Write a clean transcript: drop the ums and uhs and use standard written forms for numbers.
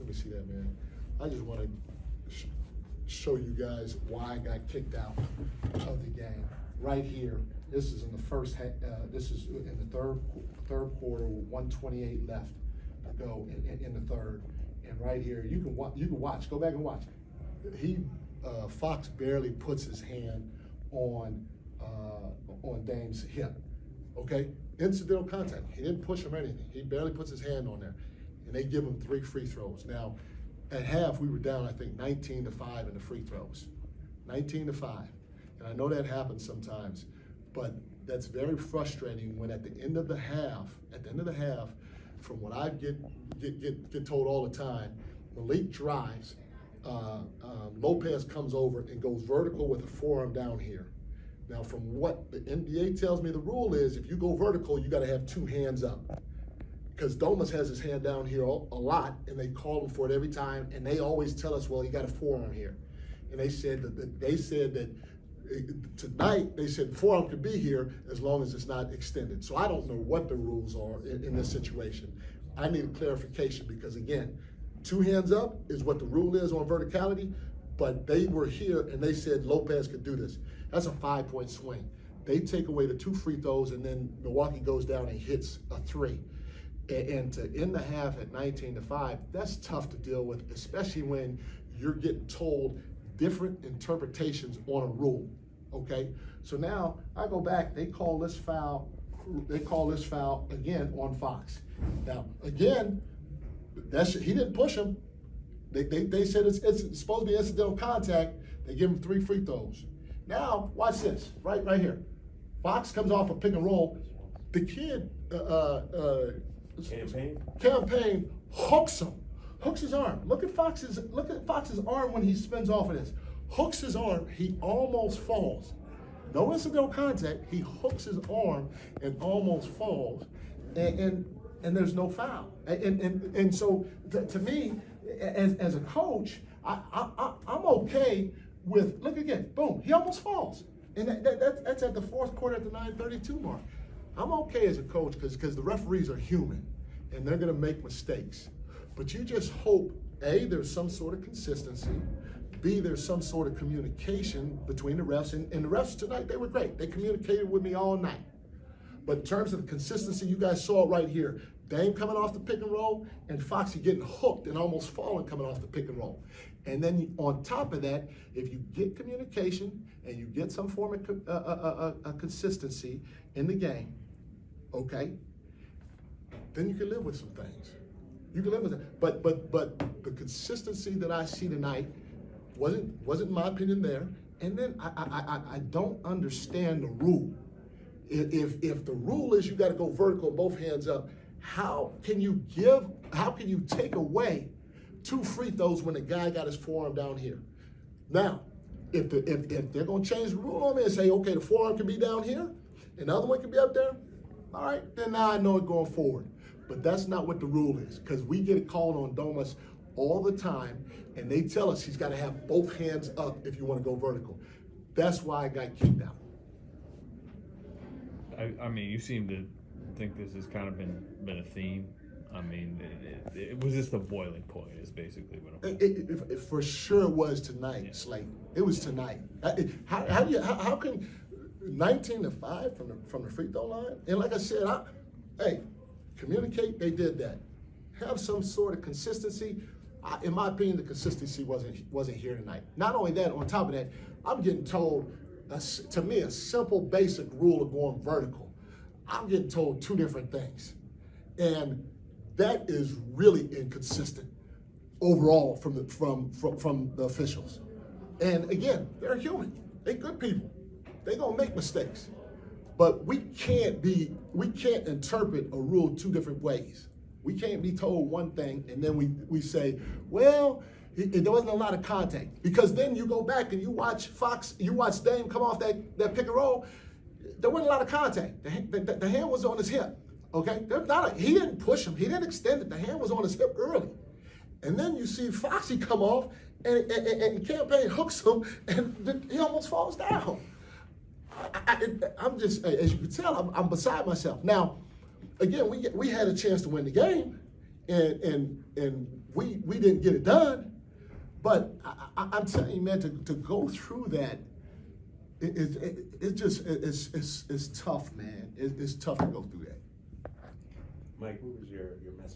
Let me see that, man. I just want to show you guys why I got kicked out of the game. Right here, this is in the first. This is in the third quarter, with 128 left to go in the third. And right here, you can watch. Go back and watch. Fox barely puts his hand on Dame's hip. Okay, incidental contact. He didn't push him or anything. He barely puts his hand on there, and they give him 3 free throws. Now, at half, we were down, I think, 19-5 in the free throws. 19-5. And I know that happens sometimes, but that's very frustrating when at the end of the half, from what I get told all the time, Malik drives, Lopez comes over and goes vertical with a forearm down here. Now, from what the NBA tells me, the rule is if you go vertical, you got to have 2 hands up. Because Domas has his hand down here a lot, and they call him for it every time, and they always tell us, well, you got a forearm here. And they said that tonight, they said forearm could be here as long as it's not extended. So I don't know what the rules are in this situation. I need a clarification because, again, 2 hands up is what the rule is on verticality, but they were here and they said Lopez could do this. That's a 5-point swing. They take away the 2 free throws, and then Milwaukee goes down and hits a 3. And to end the half at 19-5, that's tough to deal with, especially when you're getting told different interpretations on a rule, okay? So now I go back, they call this foul again on Fox. Now, again, he didn't push him. They said it's supposed to be incidental contact. They give him 3 free throws. Now, watch this, right here. Fox comes off a pick and roll. The kid, Campaign hooks him, hooks his arm. Look at Fox's arm when he spins off of this. Hooks his arm, he almost falls. No incidental contact, he hooks his arm and almost falls, and there's no foul. And so to me, as a coach, I'm okay with, look again, boom, he almost falls. And that's at the 4th quarter at the 9:32 mark. I'm okay as a coach because the referees are human and they're going to make mistakes. But you just hope, A, there's some sort of consistency, B, there's some sort of communication between the refs. And the refs tonight, they were great. They communicated with me all night. But in terms of the consistency, you guys saw it right here. Dame coming off the pick and roll and Foxy getting hooked and almost falling coming off the pick and roll. And then on top of that, if you get communication and you get some form of consistency in the game, okay, then you can live with some things. You can live with it. But the consistency that I see tonight wasn't in my opinion there. And then I don't understand the rule. If the rule is you got to go vertical, both hands up, how can you take away 2 free throws when the guy got his forearm down here? Now, if they're going to change the rule on me and say, okay, the forearm can be down here and the other one can be up there, all right, then now I know it going forward. But that's not what the rule is, because we get it called on Domas all the time, and they tell us he's got to have both hands up if you want to go vertical. That's why I got kicked out. I mean, you seem to think this has kind of been a theme. I mean, it was just the boiling point is basically what I'm it for sure was tonight, yeah. Slate. It was tonight. How can 19-5 from the free throw line? And like I said, hey, communicate. They did that. Have some sort of consistency. In my opinion, the consistency wasn't here tonight. Not only that, on top of that, I'm getting told, to me, a simple, basic rule of going vertical. I'm getting told 2 different things, and that is really inconsistent overall from the officials. And again, they're human. They're good people. They're gonna make mistakes, but we can't interpret a rule 2 different ways. We can't be told one thing and then we say, well, there wasn't a lot of contact, because then you go back and you watch Dame come off that pick and roll. There wasn't a lot of contact. The hand was on his hip. Okay, he didn't push him. He didn't extend it. The hand was on his hip early. And then you see Foxy come off and Campaign hooks him and he almost falls down. I'm just, as you can tell, I'm beside myself. Now, again, we had a chance to win the game, and we didn't get it done. But I'm telling you, man, to go through that, it's tough, man. It's tough to go through that. Mike, what was your message